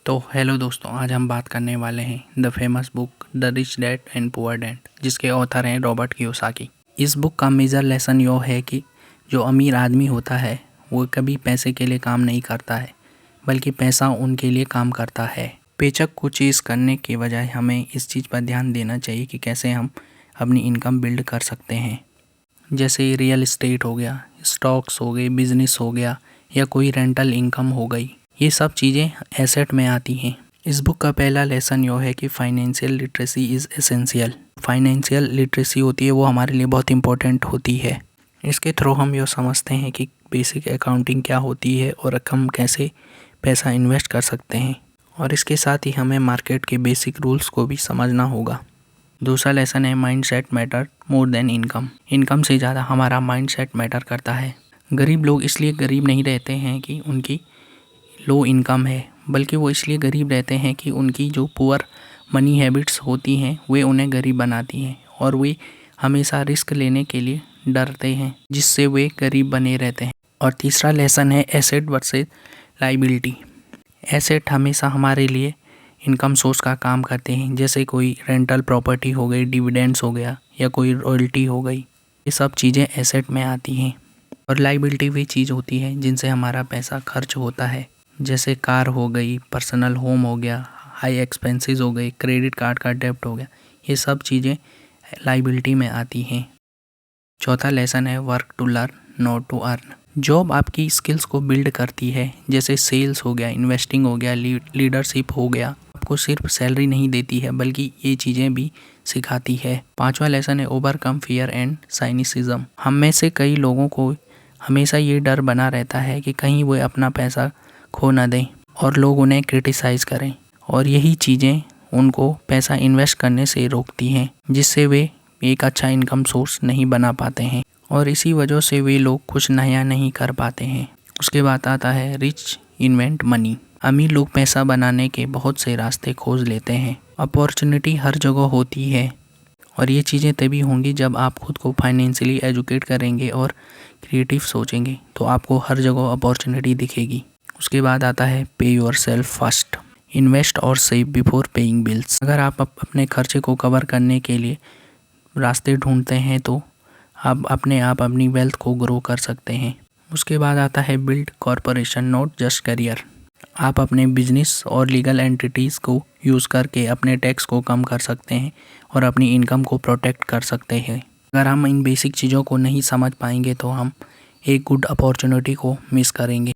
तो हेलो दोस्तों, आज हम बात करने वाले हैं the famous book the rich dad and poor dad, जिसके ऑथर हैं रॉबर्ट कियोसाकी। इस बुक का मेजर लेसन यह है कि जो अमीर आदमी होता है वो कभी पैसे के लिए काम नहीं करता है, बल्कि पैसा उनके लिए काम करता है। पेचेक को चेज़ करने के बजाय हमें इस चीज़ पर ध्यान देना चाहिए कि कैसे हम अपनी इनकम बिल्ड कर सकते हैं। जैसे रियल इस्टेट हो गया, स्टॉक्स हो गए, बिजनेस हो गया, या कोई रेंटल इनकम हो गई, ये सब चीज़ें एसेट में आती हैं। इस बुक का पहला लेसन यह है कि financial literacy is essential. Financial literacy होती है वो हमारे लिए बहुत इंपॉर्टेंट होती है। इसके थ्रू हम यह समझते हैं कि बेसिक अकाउंटिंग क्या होती है और हम कैसे पैसा इन्वेस्ट कर सकते हैं, और इसके साथ ही हमें मार्केट के बेसिक रूल्स को भी समझना होगा। दूसरा लेसन है mindset matter more than income. Income से ज़्यादा हमारा माइंडसेट मैटर करता है। गरीब लोग इसलिए गरीब नहीं रहते हैं कि उनकी लो इनकम है, बल्कि वो इसलिए गरीब रहते हैं कि उनकी जो पुअर मनी हैबिट्स होती हैं वे उन्हें गरीब बनाती हैं, और वे हमेशा रिस्क लेने के लिए डरते हैं, जिससे वे गरीब बने रहते हैं। और तीसरा लेसन है एसेट वर्सेस लाइबिलिटी। एसेट हमेशा हमारे लिए इनकम सोर्स का काम करते हैं, जैसे कोई रेंटल प्रॉपर्टी हो गई, डिविडेंड्स हो गया, या कोई रॉयल्टी हो गई। ये सब चीज़ें एसेट में आती हैं। और लाइबिलिटी भी चीज़ होती है जिनसे हमारा पैसा खर्च होता है, जैसे कार हो गई, पर्सनल होम हो गया, हाई एक्सपेंसेस हो गए, क्रेडिट कार्ड का डेब्ट हो गया। ये सब चीज़ें लाइबिलिटी में आती हैं। चौथा लेसन है work to learn not to earn. Job आपकी स्किल्स को बिल्ड करती है, जैसे सेल्स हो गया, इन्वेस्टिंग हो गया, लीडरशिप हो गया। आपको सिर्फ सैलरी नहीं देती है, बल्कि ये चीज़ें भी सिखाती है। पांचवा लेसन है ओवरकम फियर एंड साइनिसिज्म। हम में से कई लोगों को हमेशा ये डर बना रहता है कि कहीं वो अपना पैसा खो ना दें और लोग उन्हें क्रिटिसाइज़ करें, और यही चीज़ें उनको पैसा इन्वेस्ट करने से रोकती हैं, जिससे वे एक अच्छा इनकम सोर्स नहीं बना पाते हैं, और इसी वजह से वे लोग कुछ नया नहीं कर पाते हैं। उसके बाद आता है रिच इन्वेंट मनी। अमीर लोग पैसा बनाने के बहुत से रास्ते खोज लेते हैं। अपॉर्चुनिटी हर जगह होती है, और ये चीज़ें तभी होंगी जब आप खुद को फाइनेंशियली एजुकेट करेंगे और क्रिएटिव सोचेंगे, तो आपको हर जगह अपॉर्चुनिटी दिखेगी। उसके बाद आता है पे योर सेल्फ फर्स्ट। इन्वेस्ट और सेव बिफोर पेइंग बिल्स। अगर आप अपने खर्चे को कवर करने के लिए रास्ते ढूंढते हैं तो आप अपने आप अपनी वेल्थ को ग्रो कर सकते हैं। उसके बाद आता है build corporation not just career. आप अपने बिजनेस और लीगल एंटिटीज़ को यूज़ करके अपने टैक्स को कम कर सकते हैं और अपनी इनकम को प्रोटेक्ट कर सकते हैं। अगर हम इन बेसिक चीज़ों को नहीं समझ पाएंगे तो हम एक गुड अपॉर्चुनिटी को मिस करेंगे।